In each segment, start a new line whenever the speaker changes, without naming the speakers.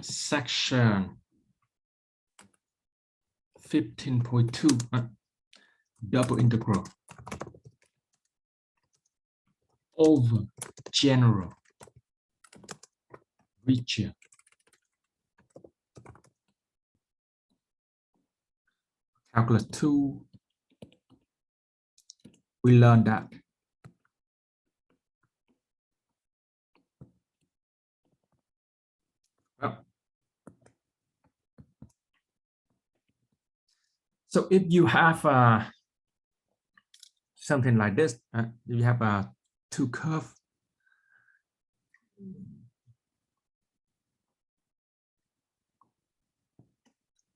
Section 15.2, double integral over general region. Calculus 2, we learned that so if you have something like this, you have two curves.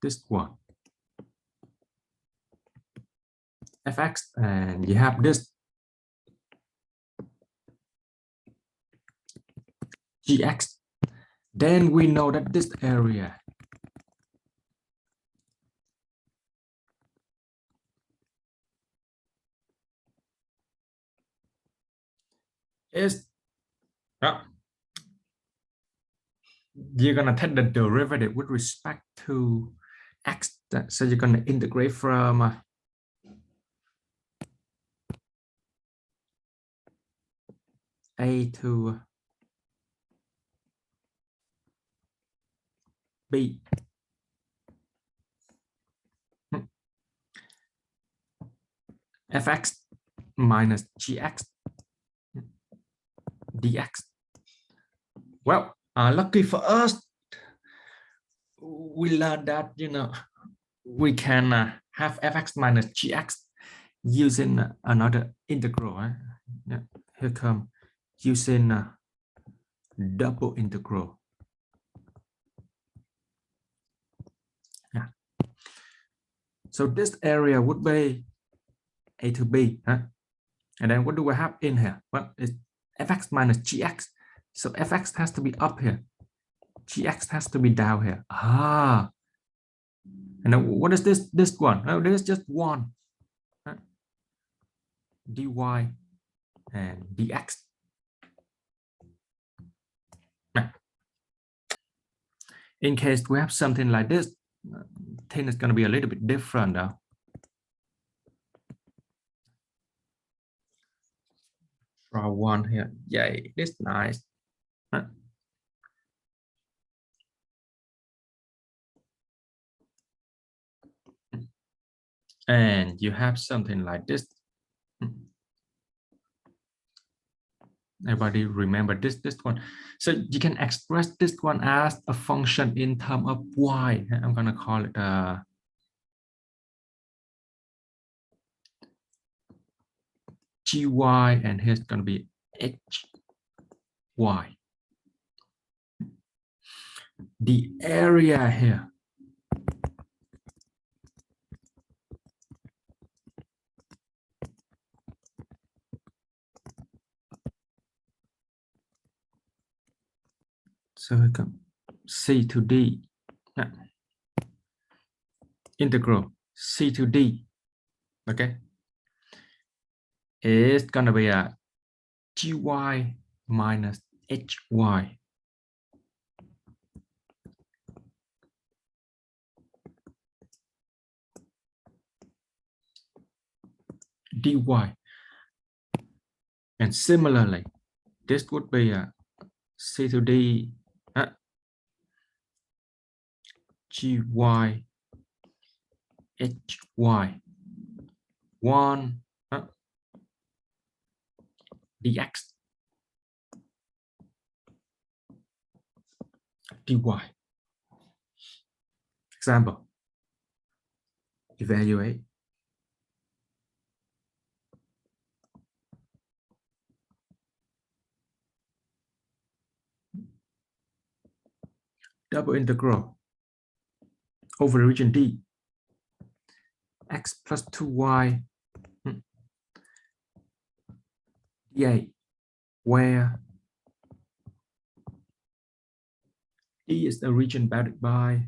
This one, fx, and you have this gx. Then we know that this area is, you're gonna take the derivative with respect to x. So you're gonna integrate from a to b. Fx minus gx dx. Well, lucky for us, we learned that we can have fx minus gx using another integral. Yeah. Here come using double integral. Yeah. So this area would be a to b. And then what do we have in here? Well, it's fx minus gx. So fx has to be up here. Gx has to be down here. And then what is this one? Oh, this is just one. Dy and dx. In case we have something like this, thing is going to be a little bit different though. Draw one here. Yay, this is nice. And you have something like this. Everybody remember this one. So you can express this one as a function in terms of y. I'm going to call it gy, and here's going to be hy. The area here so we come c to d, integral c to d, okay, is gonna be a gy minus hy. Dy, and similarly this would be a c to d gy hy 1 dx dy. Example, evaluate. Double integral over the region D, x plus 2y dA, where D is the region bounded by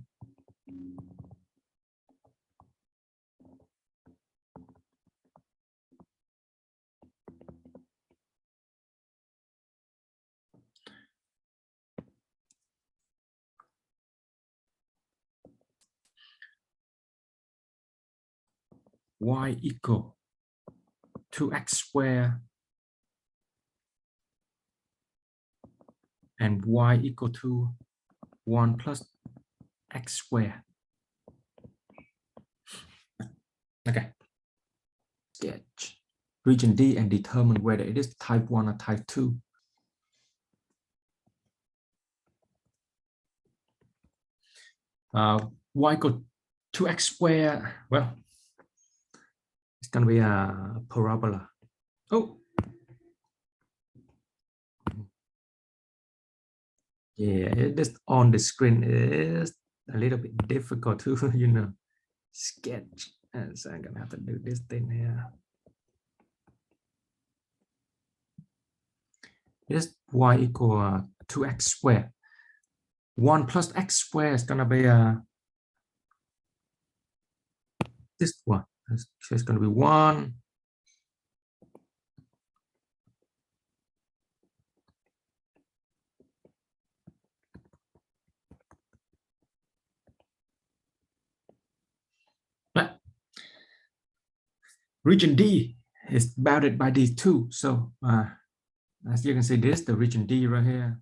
y equal 2x squared and y equal to 1 plus x squared. Okay. Sketch region D and determine whether it is type 1 or type 2. Y equal 2x squared. Well, it's going to be a parabola. Oh, yeah, it is on the screen is a little bit difficult to, sketch. And so I'm going to have to do this thing here. It is y equal 2x squared. 1 plus x squared is going to be this one. So it's going to be 1 region D is bounded by these two. So as you can see, this is the region D right here.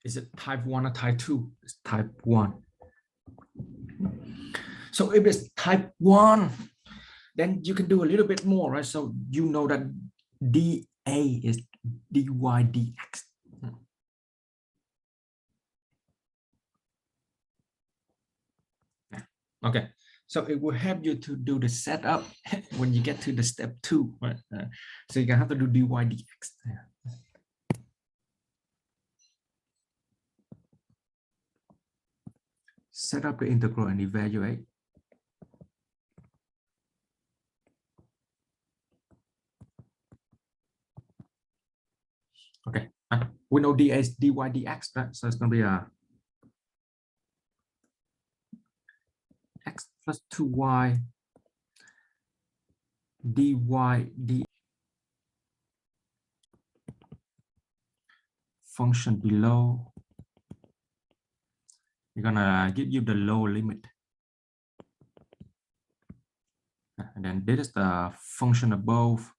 Is it type 1 or type 2? It's type 1. So if it's type 1, then you can do a little bit more, right? So you know that dA is dy dx. Okay, so it will help you to do the setup when you get to the step 2, right? So you're gonna have to do dy dx. Set up the integral and evaluate. Okay, we know dA is dy dx, right? So it's gonna be x plus 2y dy dx. Function below, we're gonna give you the lower limit, and then this is the function above.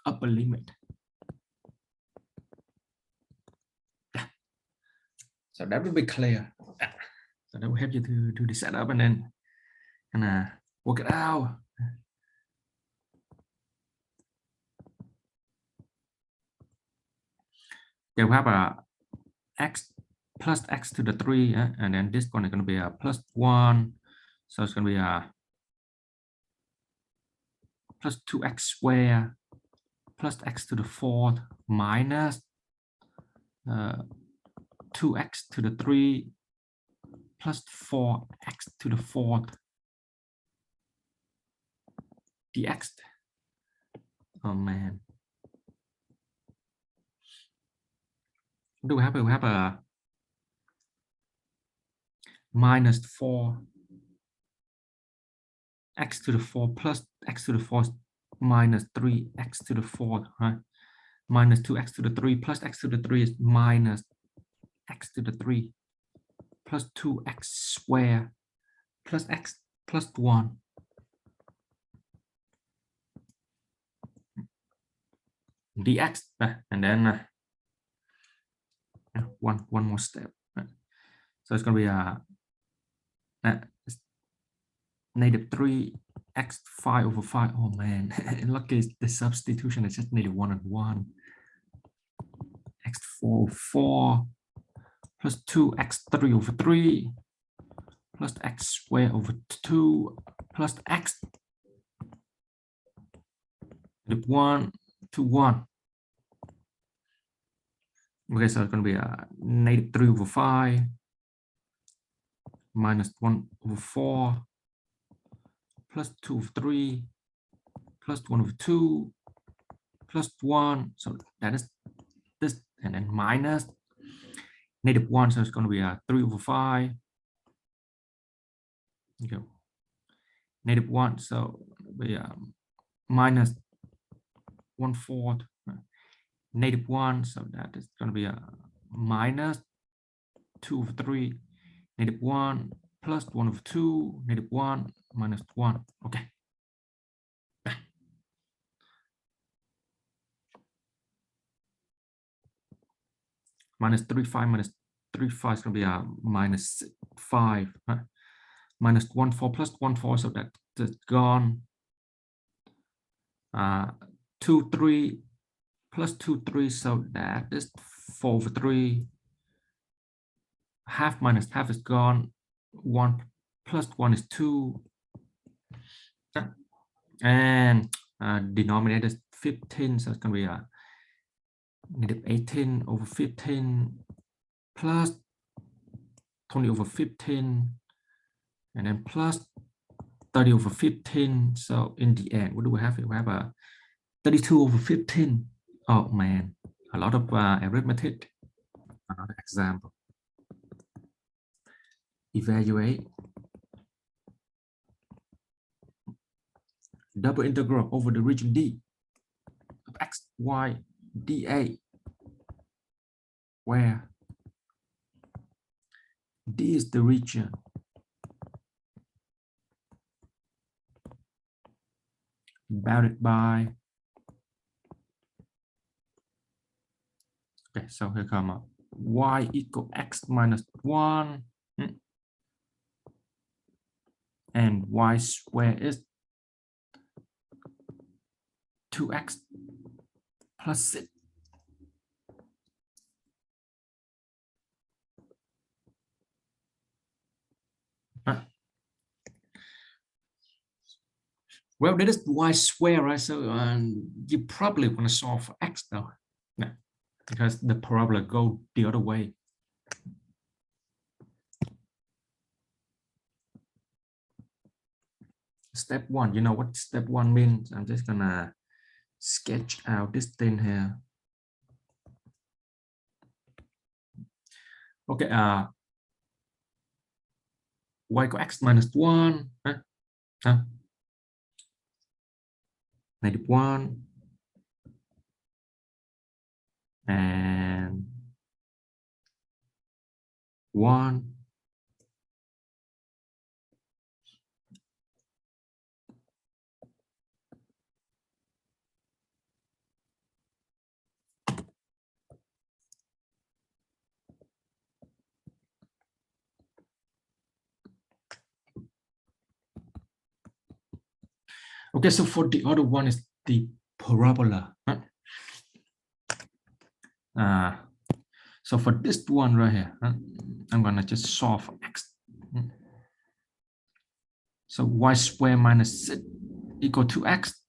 Upper limit. So that will be clear. So that will help you to do the setup and then work it out. They will have a x plus x to the 3, and then this one is going to be a plus 1. So it's going to be a plus 2x squared plus x to the 4th minus 2x to the 3 plus 4x to the 4th dx. Oh man. Do we have a minus 4 x to the 4 plus x to the 4th minus 3 x to the 4th, right? Minus 2x to the 3 plus x to the 3 is minus x to the 3 plus 2x squared plus x plus 1. Dx, and then one more step. Right? So it's going to be negative 3x 5 over 5. Oh man, lucky the substitution is just negative 1 and 1. x4 over 4 plus 2x3 over 3 plus x squared over 2 plus x 1 to 1. Okay, so it's going to be a negative 3 over 5 minus 1 over 4 plus 2 over 3 plus 1 over 2 plus 1. So that is this, and then minus -1, so it's going to be 3/5. Okay. -1, so we minus 1/4. -1, so that is going to be a minus 2/3. -1 plus 1/2. -1 minus 1. Okay. Minus 3/5 minus 3/5 is going to be a minus 5. Minus 1/4 plus 1/4, so that's gone. 2/3 plus 2/3, so that is 4/3. Half minus half is gone. 1 plus 1 is 2. And denominator is 15, so it's going to be a -18/15 plus 20/15, and then plus 30/15. So in the end, what do we have? We have a 32/15. Oh man, a lot of arithmetic. Another example. Evaluate double integral over the region D of x, y, dA, where D is the region bounded by. Okay, so here come up y equal x minus 1 and y square is 2x plus 6. Well, that is y square, right? So you probably want to solve for x though, because the parabola go the other way. Step 1, you know what step 1 means? I'm just gonna sketch out this thing here. Okay, y equal x minus 1, -1 and 1. Okay, so for the other one is the parabola. So for this one right here, I'm gonna just solve for x. So y squared minus 6 equal to x.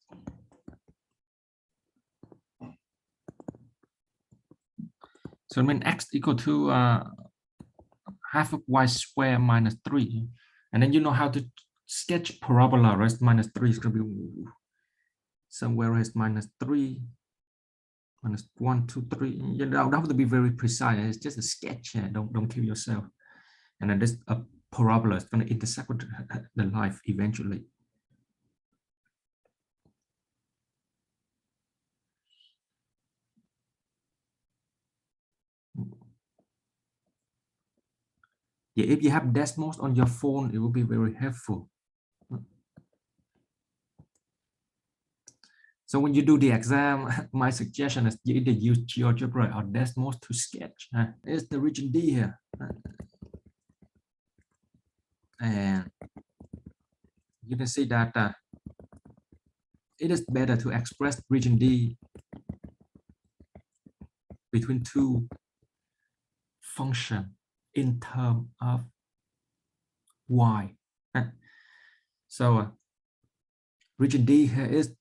So I mean x equal to half of y squared minus 3. And then you know how to sketch parabola, right? Minus 3 is going to be somewhere is minus 3, minus 1, 2, 3. You don't have to be very precise. It's just a sketch here. Don't kill yourself. And then this a parabola is going to intersect with the life eventually. Yeah, if you have Desmos on your phone, it will be very helpful. So when you do the exam, my suggestion is you either use GeoGebra or Desmos to sketch. It's the region D here. And you can see that it is better to express region D between two functions in terms of y. So region D here is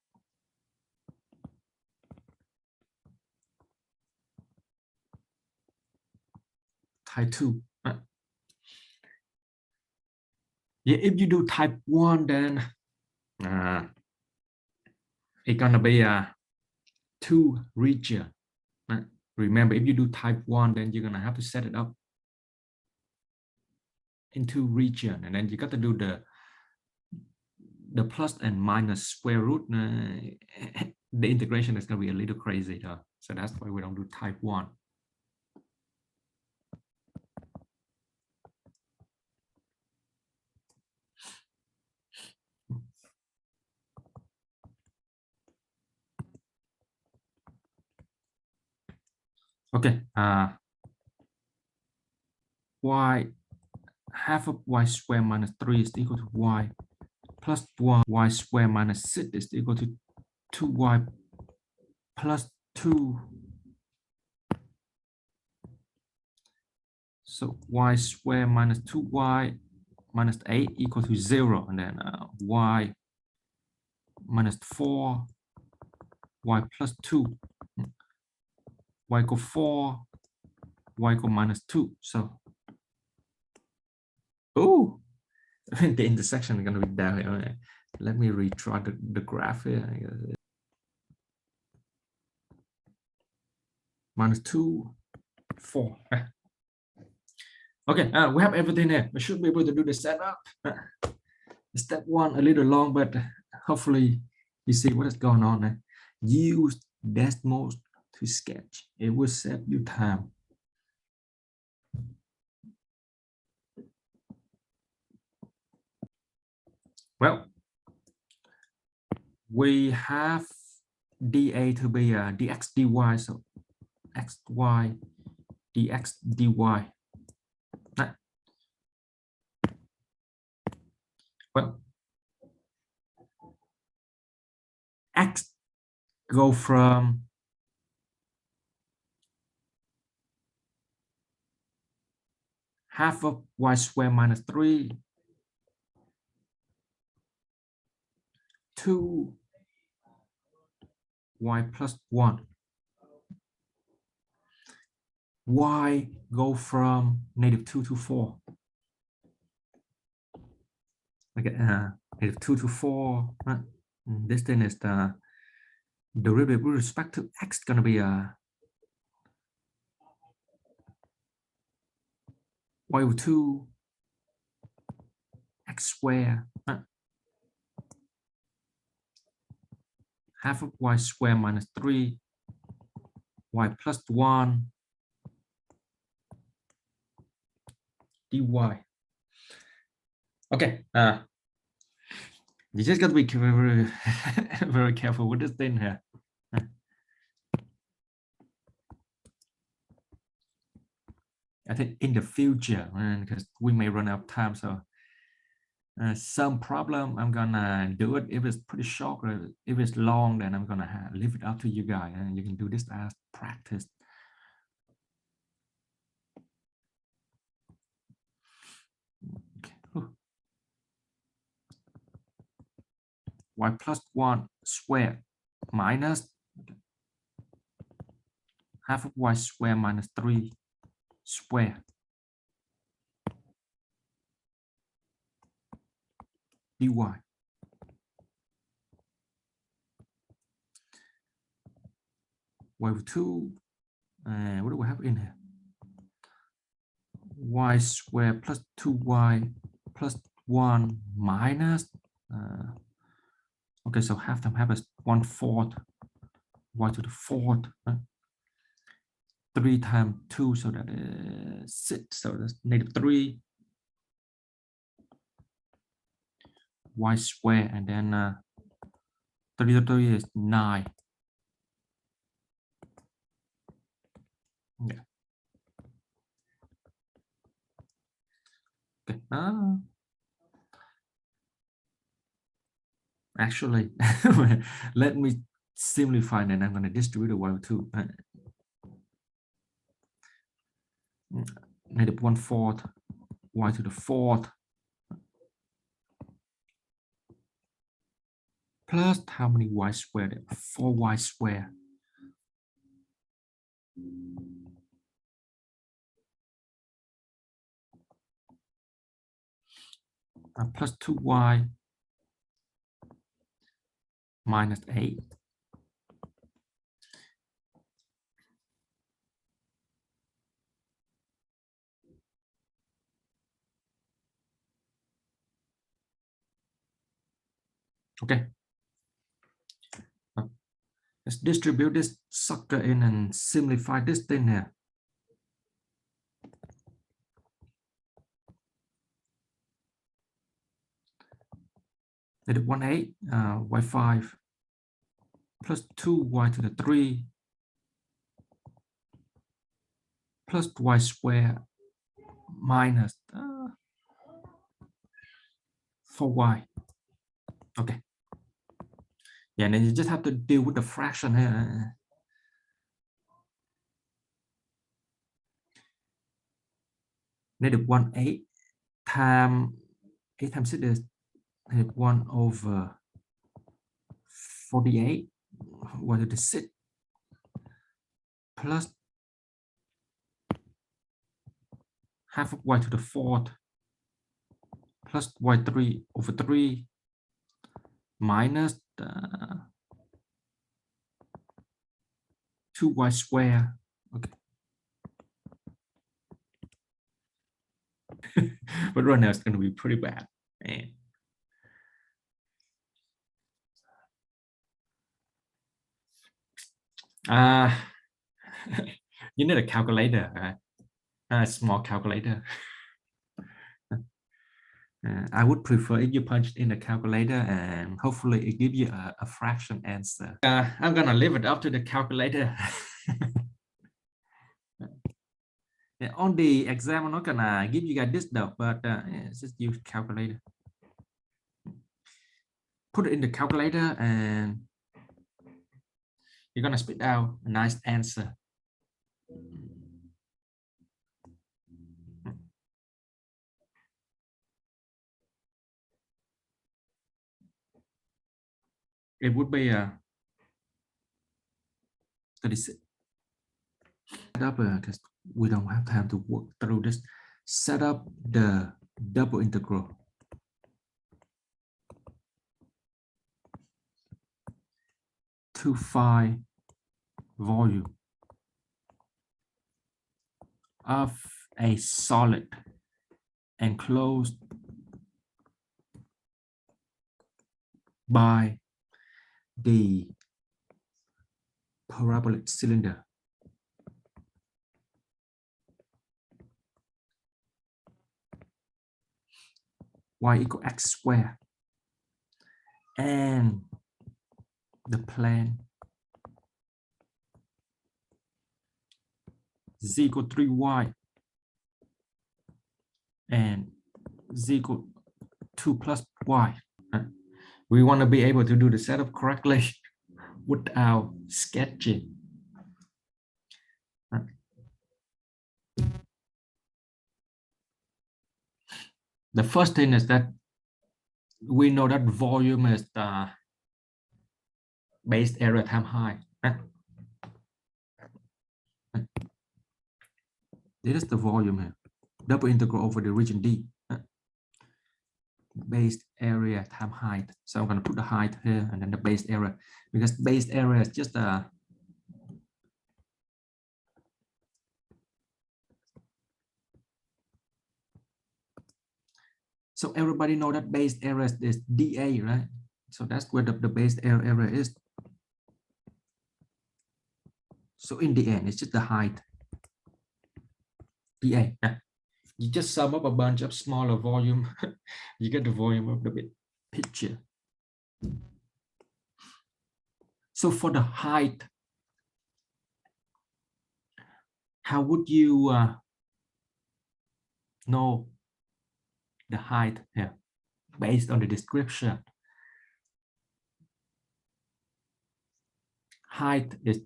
type 2. Yeah, if you do type 1, then it's gonna be a 2 region. Remember, if you do type 1, then you're gonna have to set it up into region, and then you got to do the plus and minus square root. The integration is going to be a little crazy though, so that's why we don't do type 1. Okay, y half of y square minus 3 is equal to y plus 1. Y square minus 6 is equal to 2y plus 2. So y square minus 2y minus 8 equal to 0. And then y minus 4, y plus 2, y equal 4, y equal minus 2. So, oh, the intersection is going to be down here. Let me retry the graph here. Minus 2, 4. Okay, we have everything here. We should be able to do the setup. Step 1 a little long, but hopefully you see what is going on. Use Desmos to sketch. It will save you time. Well, we have dA to be dx dy, so xy dx dy. Well, x go from half of y square minus 3 to y plus 1. Y go from -2 to 4. Okay, -2 to 4. This thing is the derivative with respect to x going to be y over 2 x square half of y square minus 3 y plus 1 dy. Okay, you just got to be very very careful with this thing here. I think in the future, because we may run out of time, so some problem I'm gonna do it if it's pretty short, or if it's long, then I'm gonna leave it up to you guys, and you can do this as practice. Okay. Y plus 1 squared minus half of y square minus 3 square dy. Y over 2, what do we have in here? Y square plus 2y plus 1 minus, okay, so half time have is 1/4 y to the 4th, 3 times 2, so that is 6, so that's -3 y square, and then 3 to 3 is 9. Yeah. Okay. Actually, let me simplify, and I'm going to distribute the y to -1/4 y to the 4th plus how many y squared? 4y squared. Plus 2y minus 8. Okay. Let's distribute this sucker in and simplify this thing here. Negative 1/8 y5 plus 2y to the 3 plus y squared minus 4y. Okay. Yeah, and then you just have to deal with the fraction here. Negative 1/8 times 8 times 6 is negative 1 over 48 y to the 6 plus half of y to the 4th plus y3 over 3 minus 2y squared. Okay. But right now it's going to be pretty bad, man. You need a calculator, a small calculator. I would prefer if you punch in a calculator and hopefully it gives you a fraction answer. I'm gonna leave it up to the calculator. Yeah, on the exam, I'm not gonna give you guys this though, but just use calculator. Put it in the calculator and you're gonna spit out a nice answer. It would be 36. Because we don't have time to work through this. Set up the double integral. To find volume of a solid enclosed by the parabolic cylinder. Y equal x squared and the plane z equal 3y and z equal 2 plus y. We want to be able to do the setup correctly without sketching. The first thing is that we know that volume is the base area times height. This is the volume here. Double integral over the region D. Base area times height. So I'm going to put the height here and then the base area, because base area is just a so everybody know that base area is dA, right? So that's where the base area is. So in the end, it's just the height dA. You just sum up a bunch of smaller volume, you get the volume of the big picture. So for the height, how would you know the height here based on the description? Height is,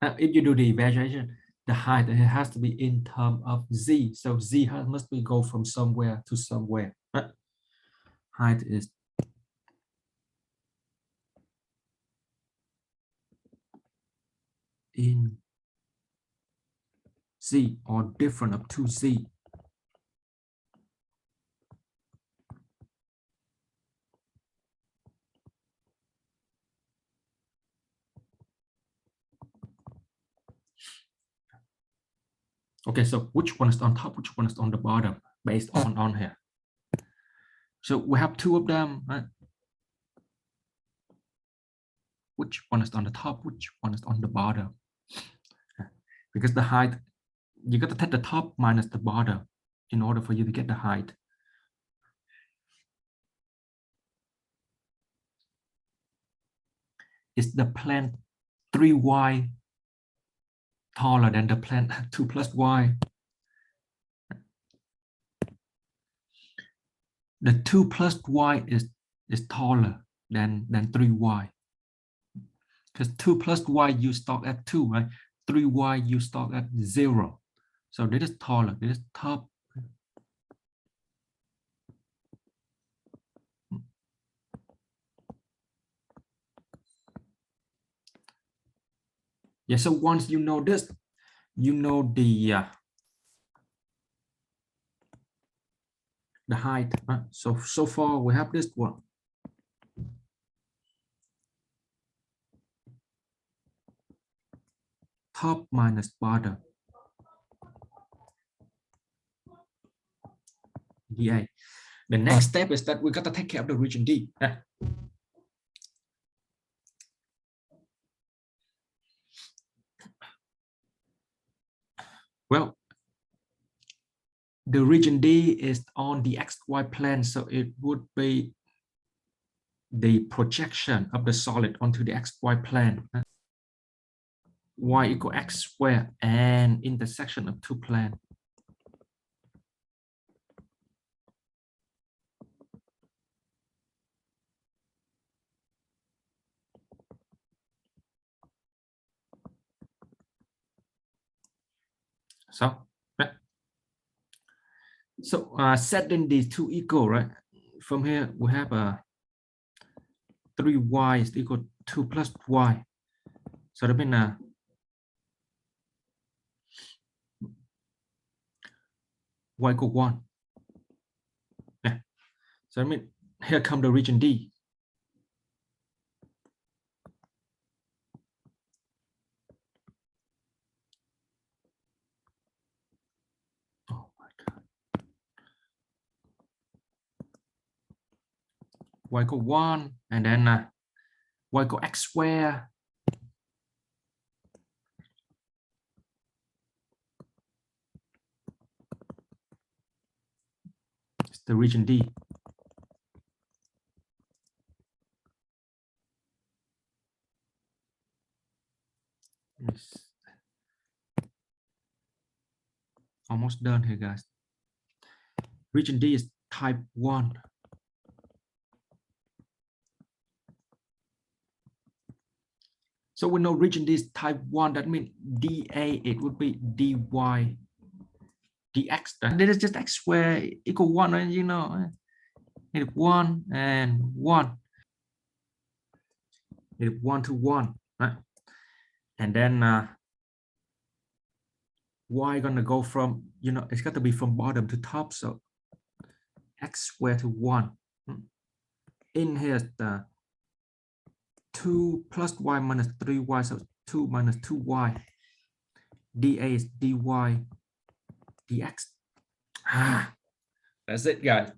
if you do the evaluation, the height, it has to be in terms of z. So z must be go from somewhere to somewhere. Height is in z or different up to z. Okay, so which one is on top, which one is on the bottom based on here? So we have two of them, right? Which one is on the top, which one is on the bottom? Because the height, you got to take the top minus the bottom in order for you to get the height. Is the plane 3y taller than the plane 2 plus y? The 2 plus y is taller than 3y. Because 2 plus y you start at 2, right? 3y you start at 0. So this is taller, this is top. Yeah, so once you know this, you know the height. Right? So far we have this one. Top minus bottom. dA. The next step is that we got to take care of the region D. Well, the region D is on the XY plane, so it would be the projection of the solid onto the XY plane. Y equal x squared and intersection of two planes. So setting these two equal, right? From here we have a 3y is equal to 2 plus y. So that means y equal 1. Yeah. So that means here come the region D. Oh my God. Y equal 1, and then y equal x squared. It's the region D. It's almost done here, guys. Region D is type 1. So we know region D is type 1. That means dA, it would be dy dx. This is just x squared equal 1, and you know, it's 1 and 1. It's 1 to 1, right? And then y gonna go from, you know, it's got to be from bottom to top, so x squared to 1. In here is the 2 plus y minus 3y, so 2 minus 2y. dA is dy dx. That's it, guys.